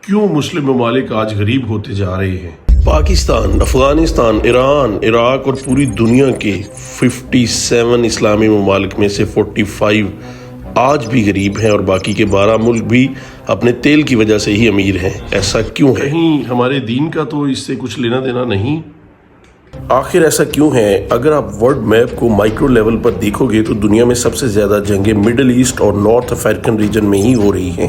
کیوں مسلم ممالک آج غریب ہوتے جا رہے ہیں؟ پاکستان، افغانستان، ایران، عراق اور پوری دنیا کے 57 اسلامی ممالک میں سے 45 آج بھی غریب ہیں اور باقی کے 12 ملک بھی اپنے تیل کی وجہ سے ہی امیر ہیں۔ ایسا کیوں ہے؟ کہیں ہمارے دین کا تو اس سے کچھ لینا دینا نہیں؟ آخر ایسا کیوں ہے؟ اگر آپ ورلڈ میپ کو مائکرو لیول پر دیکھو گے تو دنیا میں سب سے زیادہ جنگیں مڈل ایسٹ اور نارتھ افریقن ریجن میں ہی ہو رہی ہیں،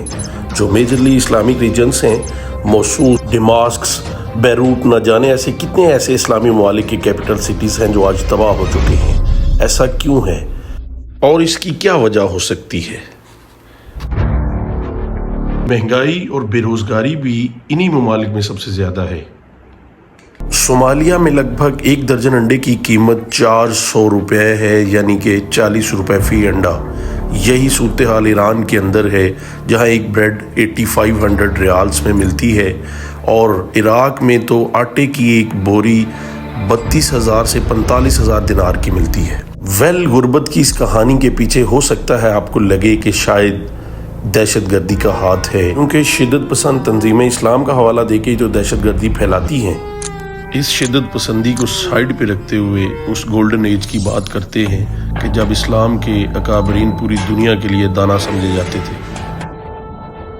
جو میجرلی اسلامک ریجنز ہیں۔ موصول، ڈماسکس، بیروت، نہ جانے ایسے کتنے ایسے اسلامی ممالک کی کیپٹل سٹیز ہیں جو آج تباہ ہو چکے ہیں۔ ایسا کیوں ہے اور اس کی کیا وجہ ہو سکتی ہے؟ مہنگائی اور بے روزگاری بھی انہی ممالک میں سب سے زیادہ ہے۔ صومالیہ میں لگ بھگ 1 درجن انڈے کی قیمت 400 روپے ہے، یعنی کہ 40 روپے فی انڈا۔ یہی صورتحال ایران کے اندر ہے، جہاں ایک بریڈ 8500 ریالز میں ملتی ہے، اور عراق میں تو آٹے کی ایک بوری 32,000 سے 45,000 دینار کی ملتی ہے۔ غربت کی اس کہانی کے پیچھے ہو سکتا ہے آپ کو لگے کہ شاید دہشت گردی کا ہاتھ ہے، کیونکہ شدت پسند تنظیمیں اسلام کا حوالہ دے کے جو دہشت گردی پھیلاتی ہیں، اس شدت پسندی کو سائیڈ پہ رکھتے ہوئے اس گولڈن ایج کی بات کرتے ہیں کہ جب اسلام کے اکابرین پوری دنیا کے لیے دانا سمجھے جاتے تھے۔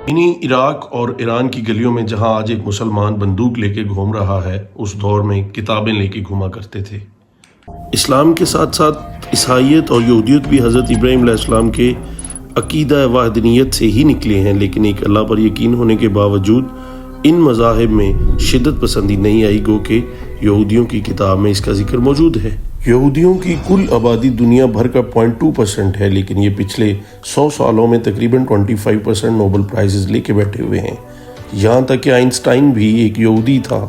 انہی عراق اور ایران کی گلیوں میں جہاں آج ایک مسلمان بندوق لے کے گھوم رہا ہے، اس دور میں کتابیں لے کے گھوما کرتے تھے۔ اسلام کے ساتھ ساتھ عیسائیت اور یہودیت بھی حضرت ابراہیم علیہ السلام کے عقیدہ وحدانیت سے ہی نکلے ہیں، لیکن ایک اللہ پر یقین ہونے کے باوجود ان مذاہب میں شدت پسندی نہیں آئی، گو کہ یہودیوں کی کتاب میں اس کا ذکر موجود ہے۔ یہودیوں کی کل آبادی دنیا بھر کا 0.2% ہے، لیکن یہ پچھلے 100 سالوں میں تقریباً 25% نوبل پرائزز لے کے بیٹھے ہوئے ہیں، یہاں تک کہ آئنسٹائن بھی ایک یہودی تھا۔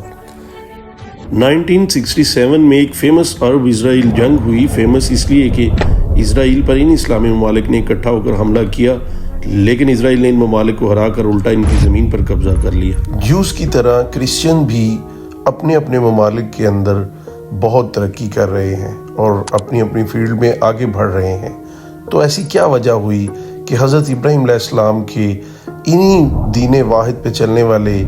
1967 میں ایک فیمس عرب اسرائیل جنگ ہوئی، فیمس اس لیے کہ اسرائیل پر ان اسلامی ممالک نے اکٹھا ہو کر حملہ کیا، لیکن اسرائیل نے ان ممالک کو ہرا کر الٹا ان کی زمین پر قبضہ کر لیا۔ جیوز کی طرح کرسچن بھی اپنے اپنے ممالک کے اندر بہت ترقی کر رہے ہیں اور اپنی اپنی فیلڈ میں آگے بڑھ رہے ہیں۔ تو ایسی کیا وجہ ہوئی کہ حضرت ابراہیم علیہ السلام کے انہی دین واحد پہ چلنے والے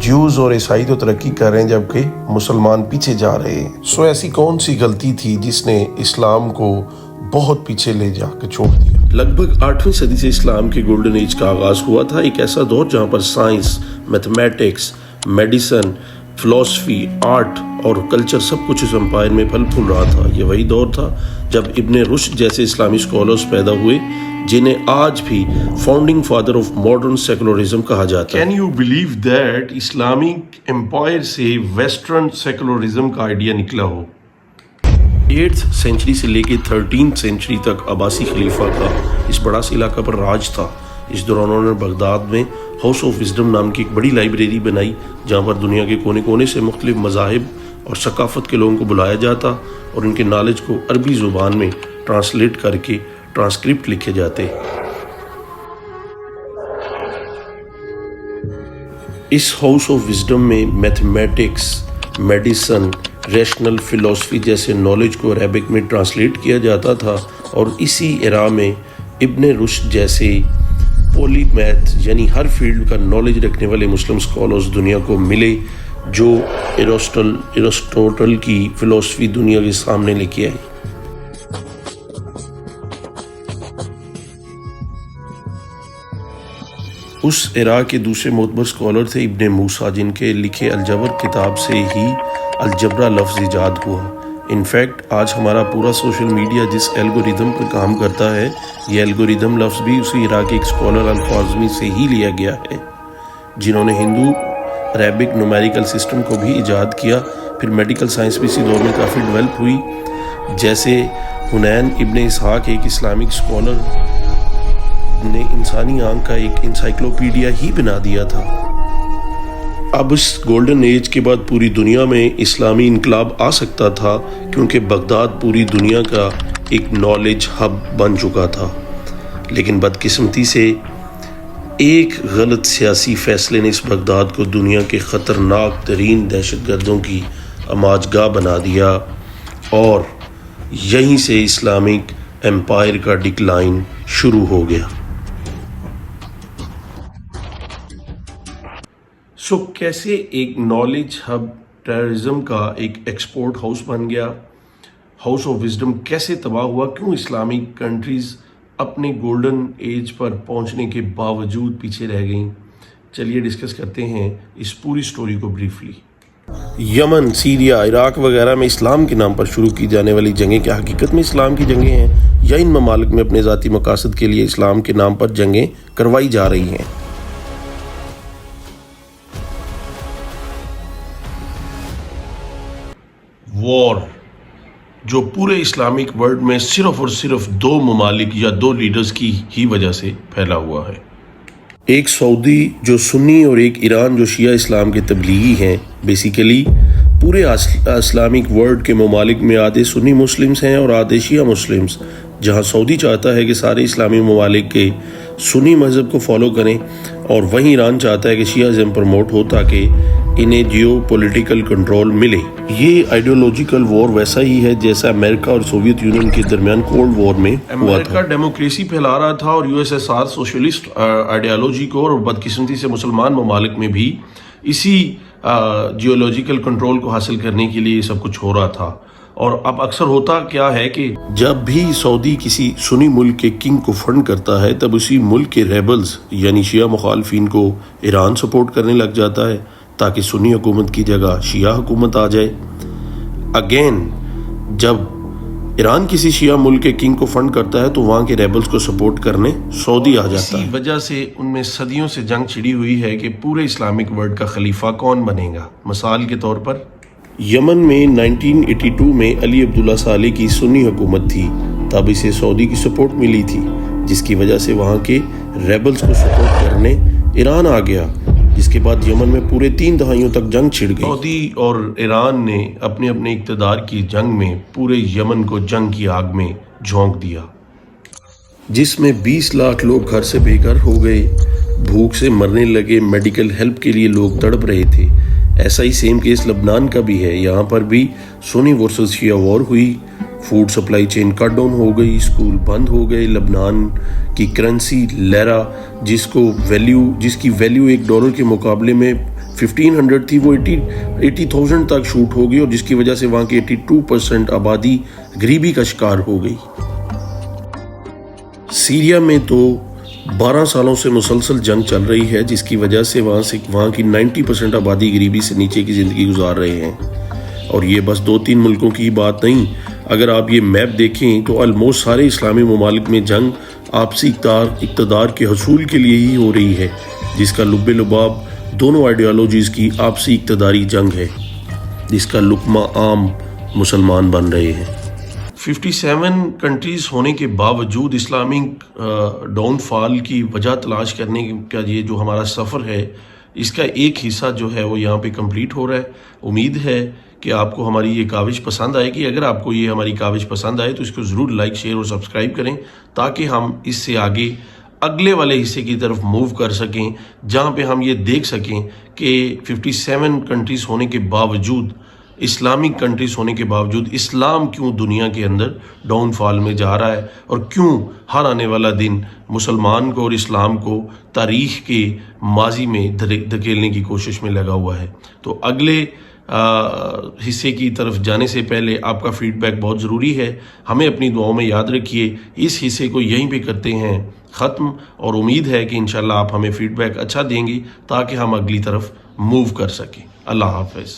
جیوز اور عیسائی تو ترقی کر رہے ہیں جبکہ مسلمان پیچھے جا رہے ہیں؟ ایسی کون سی غلطی تھی جس نے اسلام کو بہت پیچھے لے جا کے چھوڑ دیا؟ لگ بھگ 8ویں صدی سے اسلام کے گولڈن ایج کا آغاز ہوا تھا، ایک ایسا دور جہاں پر سائنس، میتھمیٹکس، میڈیسن، فلسفی، آرٹ اور کلچر سب کچھ اس امپائر میں پھل پھول رہا تھا۔ یہ وہی دور تھا جب ابن رشد جیسے اسلامی اسکالرز پیدا ہوئے، جنہیں آج بھی founding father of modern secularism کہا جاتا ہے۔ Can you believe that Islamic empire سے ویسٹرن سیکولرزم کا آئیڈیا نکلا ہو؟ 8th سینچری سے لے کے 13th سینچری تک عباسی خلیفہ کا اس بڑا سے علاقہ پر راج تھا۔ اس دوران انہوں نے بغداد میں ہاؤس آف وزڈم نام کی ایک بڑی لائبریری بنائی، جہاں پر دنیا کے کونے کونے سے مختلف مذاہب اور ثقافت کے لوگوں کو بلایا جاتا اور ان کے نالج کو عربی زبان میں ٹرانسلیٹ کر کے ٹرانسکرپٹ لکھے جاتے۔ اس ہاؤس آف وزڈم میں میتھمیٹکس، میڈیسن، ریشنل فلسفی جیسے نالج کو عربک میں ٹرانسلیٹ کیا جاتا تھا، اور اسی ایرا میں ابن رشد جیسے پولی میتھ یعنی ہر فیلڈ کا نالج رکھنے والے مسلم اسکالرز دنیا کو ملے، جو ایرسٹوٹل کی فلسفی دنیا کے سامنے لے کے آئے۔ اس ایرا کے دوسرے معتبر اسکالر تھے ابن موسیٰ، جن کے لکھے الجبر کتاب سے ہی الجبرا لفظ ایجاد ہوا۔ انفیکٹ آج ہمارا پورا سوشل میڈیا جس الگوریدم پر کام کرتا ہے، یہ الگوریدم لفظ بھی اسی ایرا کے ایک اسکالر الخوارزمی سے ہی لیا گیا ہے، جنہوں نے ہندو عربک نومیریکل سسٹم کو بھی ایجاد کیا۔ پھر میڈیکل سائنس بھی اسی دور میں کافی ڈیولپ ہوئی، جیسے حنین ابن اسحاق ایک اسلامک اسکالر نے انسانی آنکھ کا ایک انسائکلوپیڈیا ہی بنا دیا تھا۔ اب اس گولڈن ایج کے بعد پوری دنیا میں اسلامی انقلاب آ سکتا تھا، کیونکہ بغداد پوری دنیا کا ایک نالج ہب بن چکا تھا، لیکن بدقسمتی سے ایک غلط سیاسی فیصلے نے اس بغداد کو دنیا کے خطرناک ترین دہشت گردوں کی اماج گاہ بنا دیا، اور یہیں سے اسلامک امپائر کا ڈکلائن شروع ہو گیا۔ سو کیسے ایک نالج ہب ٹیررزم کا ایک ایکسپورٹ ہاؤس بن گیا، ہاؤس آف وزڈم کیسے تباہ ہوا، کیوں اسلامک کنٹریز اپنے گولڈن ایج پر پہنچنے کے باوجود پیچھے رہ گئیں، چلیے ڈسکس کرتے ہیں اس پوری سٹوری کو بریفلی۔ یمن، سیریا، عراق وغیرہ میں اسلام کے نام پر شروع کی جانے والی جنگیں کیا حقیقت میں اسلام کی جنگیں ہیں یا ان ممالک میں اپنے ذاتی مقاصد کے لیے اسلام کے نام پر جنگیں کروائی جا رہی ہیں؟ وار جو پورے اسلامک ورلڈ میں صرف اور صرف دو ممالک یا دو لیڈرز کی ہی وجہ سے پھیلا ہوا ہے، ایک سعودی جو سنی اور ایک ایران جو شیعہ اسلام کے تبلیغی ہیں۔ بیسیکلی پورے اسلامک ورلڈ کے ممالک میں آدھے سنی مسلمز ہیں اور آدھے شیعہ مسلمز، جہاں سعودی چاہتا ہے کہ سارے اسلامی ممالک کے سنی مذہب کو فالو کریں اور وہیں ایران چاہتا ہے کہ شیعہ پروموٹ ہو تاکہ انہیں جیو پولیٹیکل کنٹرول ملے۔ یہ آئیڈیولوجیکل وار ویسا ہی ہے جیسا امریکہ اور سوویت یونین کے درمیان کولڈ وار میں ہوا تھا۔ امریکہ ڈیموکریسی پھیلا رہا تھا اور USSR سوشلسٹ آئیڈیالوجی کو، اور بدقسمتی سے مسلمان ممالک میں بھی اسی جیولوجیکل کنٹرول کو حاصل کرنے کے لیے یہ سب کچھ ہو رہا تھا۔ اور اب اکثر ہوتا کیا ہے کہ جب بھی سعودی کسی سنی ملک کے کنگ کو فنڈ کرتا ہے تب اسی ملک کے ریبلز یعنی شیعہ مخالفین کو ایران سپورٹ کرنے لگ جاتا ہے تاکہ سنی حکومت کی جگہ شیعہ حکومت آ جائے۔ اگین جب ایران کسی شیعہ ملک کے کنگ کو فنڈ کرتا ہے تو وہاں کے ریبلز کو سپورٹ کرنے سعودی آ جاتا ہے۔ اسی وجہ سے ان میں صدیوں سے جنگ چھڑی ہوئی ہے کہ پورے اسلامک ورلڈ کا خلیفہ کون بنے گا۔ مثال کے طور پر یمن میں 1982 میں علی عبداللہ صالح کی سنی حکومت تھی، تب اسے سعودی کی سپورٹ ملی تھی، جس کی وجہ سے وہاں کے ریبلز کو سپورٹ کرنے ایران آ گیا، جس کے بعد یمن میں پورے 3 دہائیوں تک جنگ چھڑ گئی۔ سعودی اور ایران نے اپنے اقتدار کی جنگ میں پورے یمن کو جنگ کی آگ میں جھونک دیا، جس میں 20 لاکھ لوگ گھر سے بے گھر ہو گئے، بھوک سے مرنے لگے، میڈیکل ہیلپ کے لیے لوگ تڑپ رہے تھے۔ ایسا ہی سیم کیس لبنان کا بھی ہے، یہاں پر بھی سنی ورسز شیعہ وار ہوئی، food supply chain cut down ہو گئی، اسکول بند ہو گئے، لبنان کی کرنسی لیرا جس کی ویلیو $1 کے مقابلے میں 1500 تھی، وہ 80,000 تک شوٹ ہو گئی، اور جس کی وجہ سے وہاں کی 82% آبادی غریبی کا شکار ہو گئی۔ سیریا میں تو 12 سالوں سے مسلسل جنگ چل رہی ہے، جس کی وجہ سے وہاں کی 90% آبادی غریبی سے نیچے کی زندگی گزار رہے ہیں۔ اور یہ بس 2-3 ملکوں کی بات نہیں، اگر آپ یہ میپ دیکھیں تو آلموسٹ سارے اسلامی ممالک میں جنگ آپسی اقتدار کے حصول کے لیے ہی ہو رہی ہے، جس کا لب لباب دونوں آئیڈیالوجیز کی آپسی اقتداری جنگ ہے، جس کا لقمہ عام مسلمان بن رہے ہیں۔ 57 کنٹریز ہونے کے باوجود اسلامک ڈاؤن فال کی وجہ تلاش کرنے کا یہ جو ہمارا سفر ہے، اس کا ایک حصہ جو ہے وہ یہاں پہ کمپلیٹ ہو رہا ہے۔ امید ہے کہ آپ کو ہماری یہ کاوش پسند آئے گی۔ اگر آپ کو یہ ہماری کاوش پسند آئے تو اس کو ضرور لائک، شیئر اور سبسکرائب کریں تاکہ ہم اس سے آگے اگلے والے حصے کی طرف موو کر سکیں، جہاں پہ ہم یہ دیکھ سکیں کہ 57 کنٹریز ہونے کے باوجود، اسلامک کنٹریز ہونے کے باوجود اسلام کیوں دنیا کے اندر ڈاؤن فال میں جا رہا ہے، اور کیوں ہر آنے والا دن مسلمان کو اور اسلام کو تاریخ کے ماضی میں دھکیلنے کی کوشش میں لگا ہوا ہے۔ تو اگلے حصے کی طرف جانے سے پہلے آپ کا فیڈ بیک بہت ضروری ہے، ہمیں اپنی دعاؤں میں یاد رکھیے۔ اس حصے کو یہیں پہ کرتے ہیں ختم، اور امید ہے کہ انشاءاللہ آپ ہمیں فیڈ بیک اچھا دیں گے تاکہ ہم اگلی طرف موو کر سکیں۔ اللہ حافظ۔